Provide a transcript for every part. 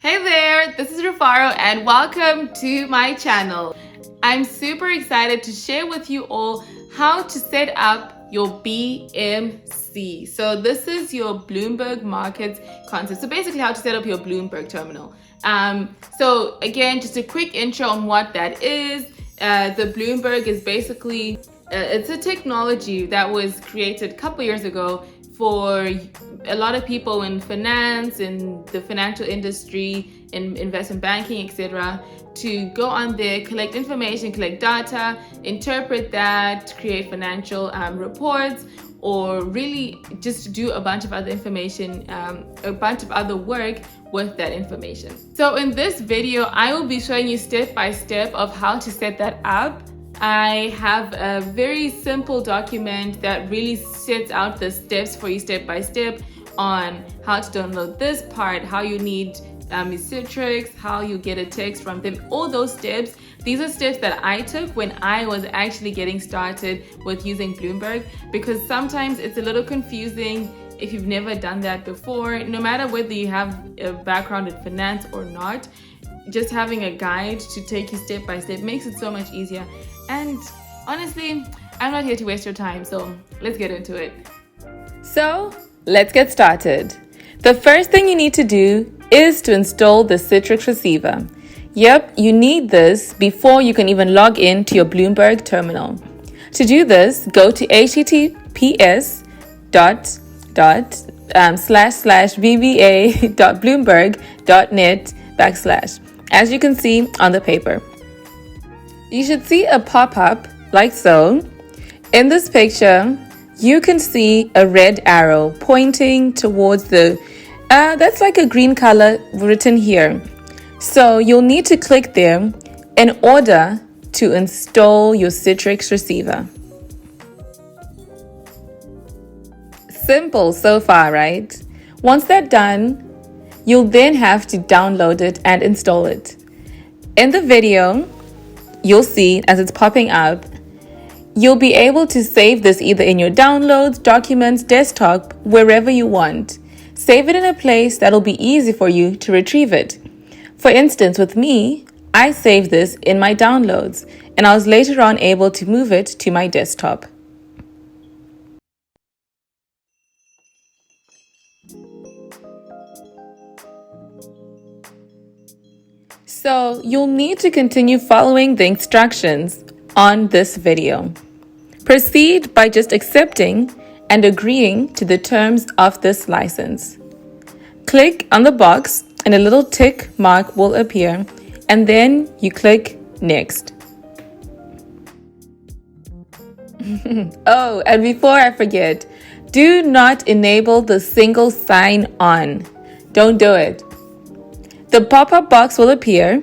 Hey there, this is Rufaro and welcome to my channel. I'm super excited to share with you all how to set up your BMC. So this is your Bloomberg Markets concept. So basically how to set up your Bloomberg terminal. So again, just a quick intro on what that is. The Bloomberg is basically, it's a technology that was created a couple years ago for a lot of people in finance, in the financial industry, in investment banking, etc., to go on there, collect information, collect data, interpret that, create financial reports, or really just do a bunch of other information, a bunch of other work with that information. So in this video, I will be showing you step by step of how to set that up. I have a very simple document that really sets out the steps for you step by step on how to download this part, how you need Citrix, how you get a text from them, all those steps. These are steps that I took when I was actually getting started with using Bloomberg, because sometimes it's a little confusing if you've never done that before. No matter whether you have a background in finance or not, just having a guide to take you step by step makes it so much easier. And honestly, I'm not here to waste your time, so let's get into it. So let's get started. The first thing you need to do is to install the Citrix receiver. Yep, you need this before you can even log in to your Bloomberg terminal. To do this, go to https://vba.bloomberg.net/. As you can see on the paper. You should see a pop-up like so. In this picture, you can see a red arrow pointing towards that's like a green color written here. So you'll need to click there in order to install your Citrix receiver. Simple so far, right? Once that's done, you'll then have to download it and install it. In the video, you'll see as it's popping up, you'll be able to save this either in your downloads, documents, desktop, wherever you want. Save it in a place that'll be easy for you to retrieve it. For instance, with me, I saved this in my downloads, and I was later on able to move it to my desktop. So you'll need to continue following the instructions on this video. Proceed by just accepting and agreeing to the terms of this license. Click on the box and a little tick mark will appear, and then you click Next. Oh, and before I forget, do not enable the single sign-on. Don't do it. The pop-up box will appear,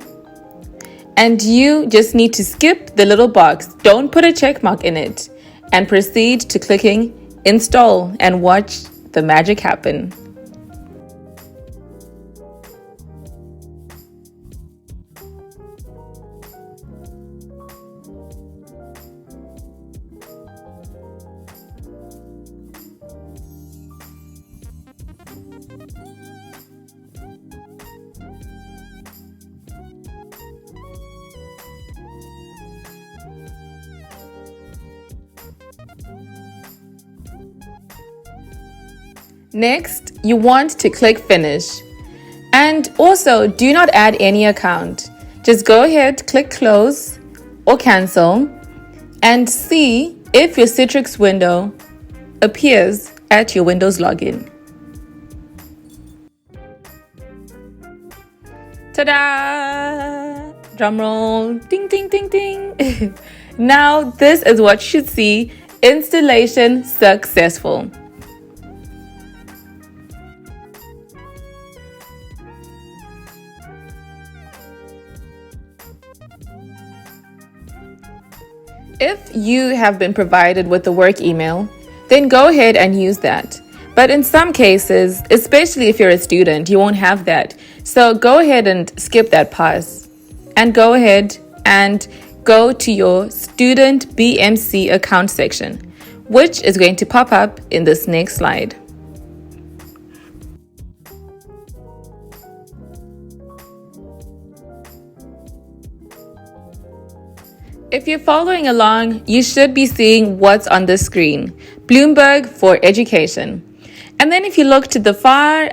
and you just need to skip the little box. Don't put a check mark in it, and proceed to clicking Install and watch the magic happen. Next, you want to click Finish. And also, do not add any account. Just go ahead, click Close or Cancel, and see if your Citrix window appears at your Windows login. Ta-da! Drumroll, ding, ding, ding, ding. Now, this is what you should see. Installation successful. If you have been provided with the work email, then go ahead and use that. But in some cases, especially if you're a student, you won't have that. So go ahead and skip that pass and go ahead and go to your student BMC account section, which is going to pop up in this next slide. If you're following along, you should be seeing what's on the screen. Bloomberg for Education. And then if you look to the far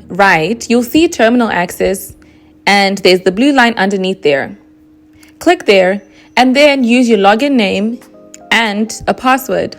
right, you'll see Terminal Access, and there's the blue line underneath there. Click there, and then use your login name and a password.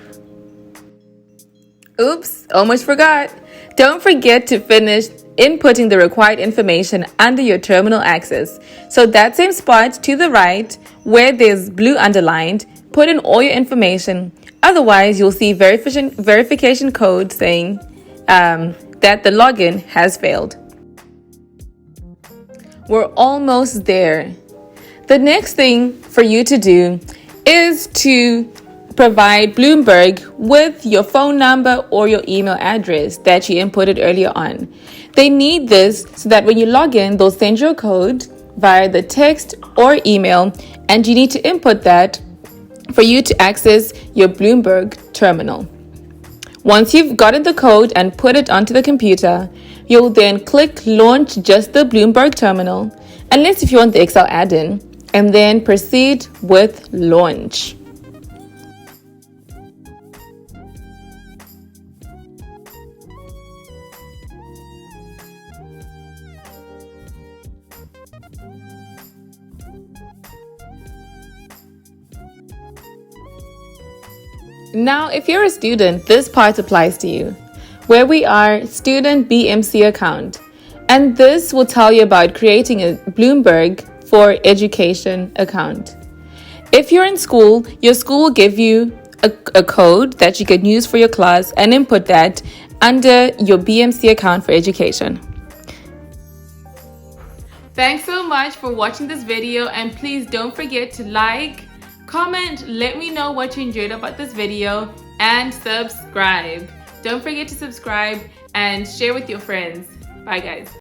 Oops, almost forgot. Don't forget to finish inputting the required information under your terminal access. So that same spot to the right where there's blue underlined, put in all your information. Otherwise, you'll see verification code saying that the login has failed. We're almost there. The next thing for you to do is to provide Bloomberg with your phone number or your email address that you inputted earlier on. They need this so that when you log in, they'll send you a code via the text or email, and you need to input that for you to access your Bloomberg terminal. Once you've gotten the code and put it onto the computer, you'll then click Launch Just the Bloomberg Terminal, unless if you want the Excel add-in, and then proceed with Launch. Now, if you're a student, this part applies to you, where we are Student BMC account. And this will tell you about creating a Bloomberg for Education account. If you're in school, your school will give you a code that you can use for your class and input that under your BMC account for education. Thanks so much for watching this video, and please don't forget to like, comment, let me know what you enjoyed about this video, and subscribe. Don't forget to subscribe and share with your friends. Bye guys.